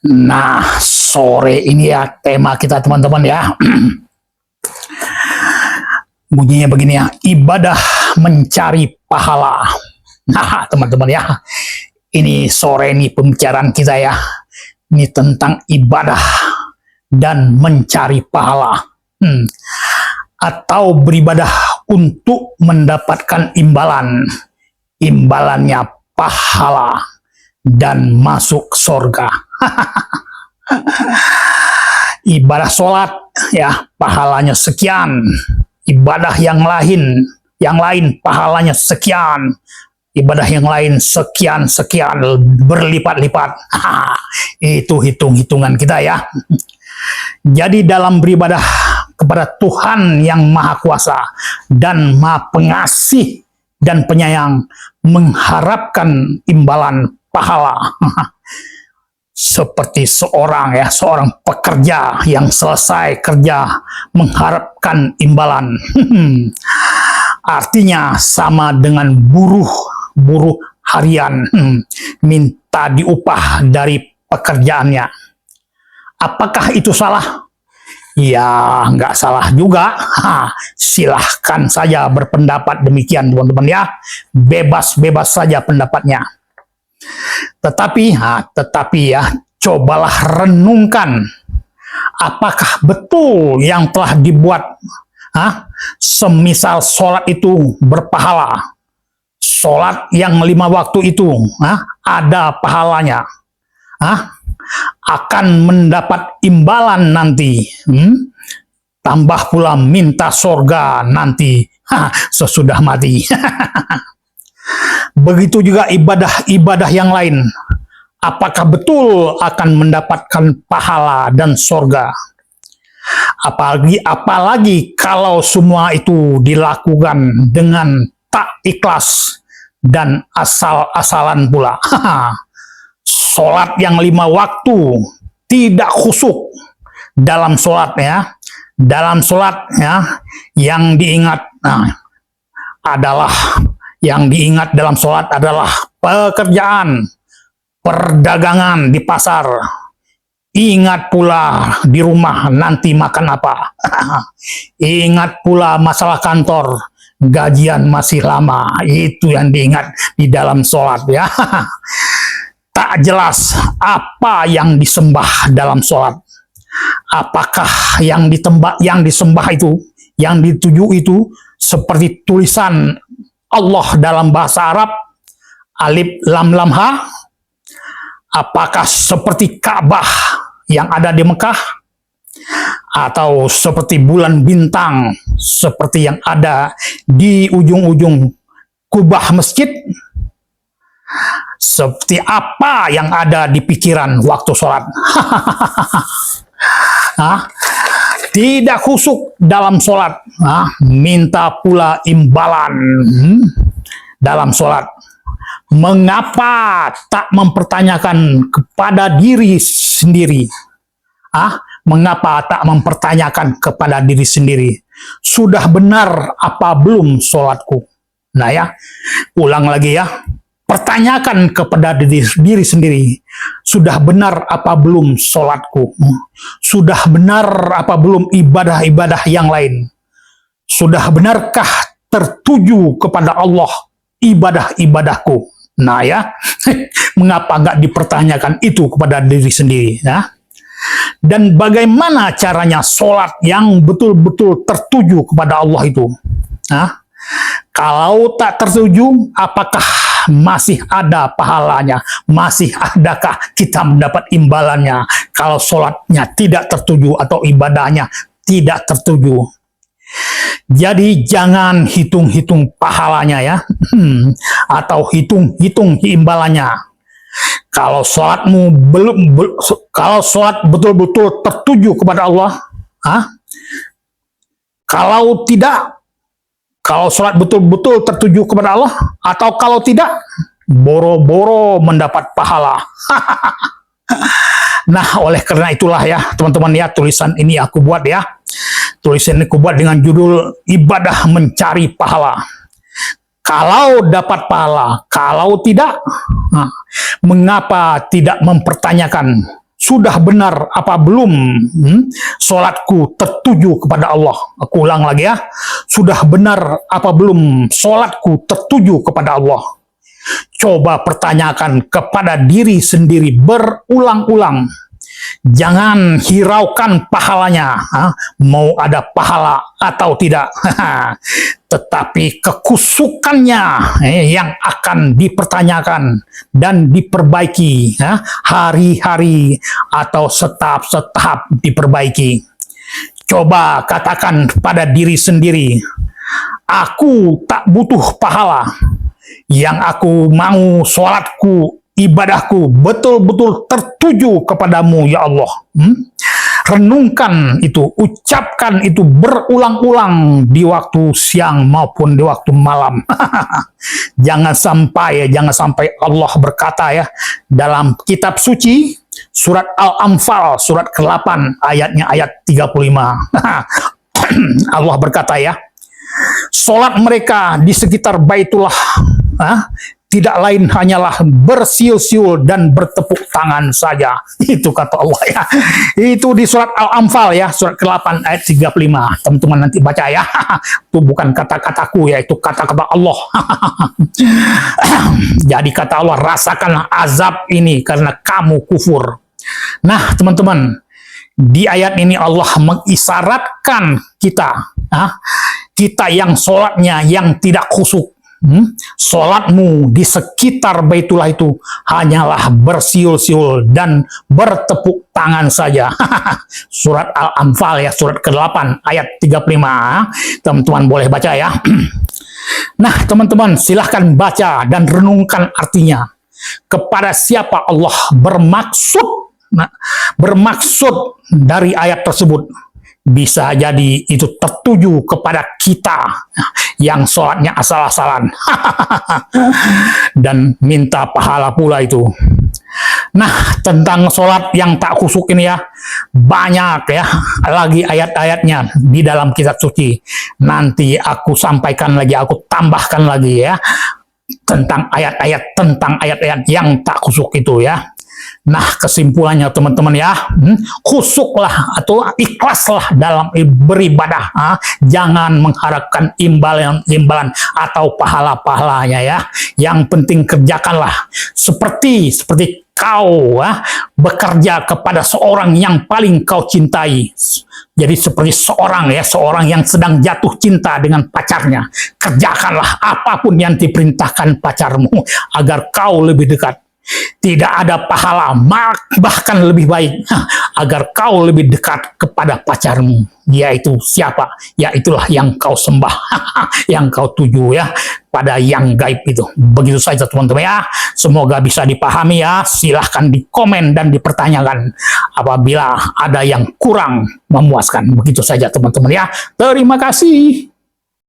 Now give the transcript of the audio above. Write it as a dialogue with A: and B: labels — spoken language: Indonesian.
A: Nah, sore ini ya tema kita teman-teman ya. Bunyinya begini ya, ibadah mencari pahala. Nah, teman-teman ya, ini sore ini pembicaraan kita ya. Ini tentang ibadah dan mencari pahala. Atau beribadah untuk mendapatkan imbalan. Imbalannya pahala dan masuk surga. Ibadah sholat ya pahalanya sekian, ibadah yang lain pahalanya sekian, ibadah yang lain sekian berlipat-lipat. Itu hitung-hitungan kita ya. Jadi dalam beribadah kepada Tuhan yang Maha Kuasa dan Maha Pengasih dan Penyayang, mengharapkan imbalan pahala. Seperti seorang pekerja yang selesai kerja mengharapkan imbalan. Artinya sama dengan buruh harian minta diupah dari pekerjaannya. Apakah itu salah? Ya, nggak salah juga. Silahkan saja berpendapat demikian teman-teman ya. Bebas-bebas saja pendapatnya. Tetapi ya, cobalah renungkan, apakah betul yang telah dibuat, semisal sholat itu berpahala, sholat yang 5 waktu itu, ada pahalanya, akan mendapat imbalan nanti, tambah pula minta surga nanti, sesudah mati. Begitu juga ibadah-ibadah yang lain. Apakah betul akan mendapatkan pahala dan surga? Apalagi kalau semua itu dilakukan dengan tak ikhlas dan asal-asalan pula. Sholat yang 5 waktu tidak khusyuk dalam sholat ya. Dalam sholat ya, yang diingat dalam sholat adalah pekerjaan, perdagangan di pasar. Ingat pula di rumah nanti makan apa. Ingat pula masalah kantor, gajian masih lama. Itu yang diingat di dalam sholat ya. Tak jelas apa yang disembah dalam sholat. Apakah yang disembah itu, yang dituju itu seperti tulisan Allah dalam bahasa Arab, alif lam lam ha? Apakah seperti Ka'bah yang ada di Mekah? Atau seperti bulan bintang seperti yang ada di ujung-ujung kubah masjid? Seperti apa yang ada di pikiran waktu sholat? Tidak khusyuk dalam sholat, minta pula imbalan dalam sholat. Mengapa tak mempertanyakan kepada diri sendiri? Mengapa tak mempertanyakan kepada diri sendiri? Sudah benar apa belum sholatku? Nah ya, ulang lagi ya. Pertanyakan kepada diri sendiri, sudah benar apa belum sholatku? Sudah benar apa belum ibadah-ibadah yang lain? Sudah benarkah tertuju kepada Allah ibadah-ibadahku? Nah ya, mengapa nggak dipertanyakan itu kepada diri sendiri? Ya? Dan bagaimana caranya sholat yang betul-betul tertuju kepada Allah itu? Kalau tak tertuju, apakah masih ada pahalanya? Masih adakah kita mendapat imbalannya kalau sholatnya tidak tertuju atau ibadahnya tidak tertuju? Jadi jangan hitung-hitung pahalanya ya, atau hitung-hitung imbalannya. Kalau sholatmu kalau sholat betul-betul tertuju kepada Allah, kalau tidak, kalau sholat betul-betul tertuju kepada Allah, atau kalau tidak, boro-boro mendapat pahala. Nah, oleh karena itulah ya, teman-teman ya, tulisan ini aku buat ya. Tulisan ini aku buat dengan judul Ibadah Mencari Pahala. Kalau dapat pahala, kalau tidak, mengapa tidak mempertanyakan sudah benar apa belum sholatku tertuju kepada Allah. Aku ulang lagi ya. Sudah benar apa belum sholatku tertuju kepada Allah. Coba pertanyakan kepada diri sendiri berulang-ulang. Jangan hiraukan pahalanya, mau ada pahala atau tidak. Tetapi kekusukannya yang akan dipertanyakan dan diperbaiki hari-hari atau setahap-setahap diperbaiki. Coba katakan pada diri sendiri, aku tak butuh pahala. Yang aku mau sholatku, ibadahku betul-betul tertuju kepadamu ya Allah. Renungkan itu, ucapkan itu berulang-ulang di waktu siang maupun di waktu malam. Jangan sampai Allah berkata ya dalam kitab suci surat Al-Anfal surat ke-8 ayatnya ayat 35. Allah berkata ya, sholat mereka di sekitar Baitullah tidak lain hanyalah bersiul-siul dan bertepuk tangan saja. Itu kata Allah ya. Itu di surat Al-Anfal ya, surat ke-8 ayat 35. Teman-teman nanti baca ya. Itu bukan kata-kataku ya, itu kata-kata Allah. Jadi kata Allah, rasakanlah azab ini karena kamu kufur. Nah teman-teman, di ayat ini Allah mengisyaratkan kita, kita yang sholatnya yang tidak khusyuk. Sholatmu di sekitar Baitullah itu hanyalah bersiul-siul dan bertepuk tangan saja. Surat Al-Anfal ya, surat ke-8 ayat 35. Teman-teman boleh baca ya. Nah teman-teman silahkan baca dan renungkan artinya. Kepada siapa Allah bermaksud dari ayat tersebut. Bisa jadi itu tertuju kepada kita yang sholatnya asal-asalan dan minta pahala pula itu. Nah tentang sholat yang tak khusyuk ini ya, banyak ya lagi ayat-ayatnya di dalam kitab suci. Nanti aku sampaikan lagi, aku tambahkan lagi ya tentang ayat-ayat yang tak khusyuk itu ya. Nah kesimpulannya teman-teman ya, khusyuklah atau ikhlaslah dalam beribadah. Jangan mengharapkan imbalan atau pahala-pahalanya ya. Yang penting kerjakanlah seperti kau bekerja kepada seorang yang paling kau cintai. Jadi seperti seorang yang sedang jatuh cinta dengan pacarnya. Kerjakanlah apapun yang diperintahkan pacarmu agar kau lebih dekat. Tidak ada pahala, bahkan lebih baik agar kau lebih dekat kepada pacarmu. Yaitu siapa? Yaitulah yang kau sembah, yang kau tuju ya pada yang gaib itu. Begitu saja teman-teman ya. Semoga bisa dipahami ya. Silahkan di komen dan dipertanyakan apabila ada yang kurang memuaskan. Begitu saja teman-teman ya. Terima kasih.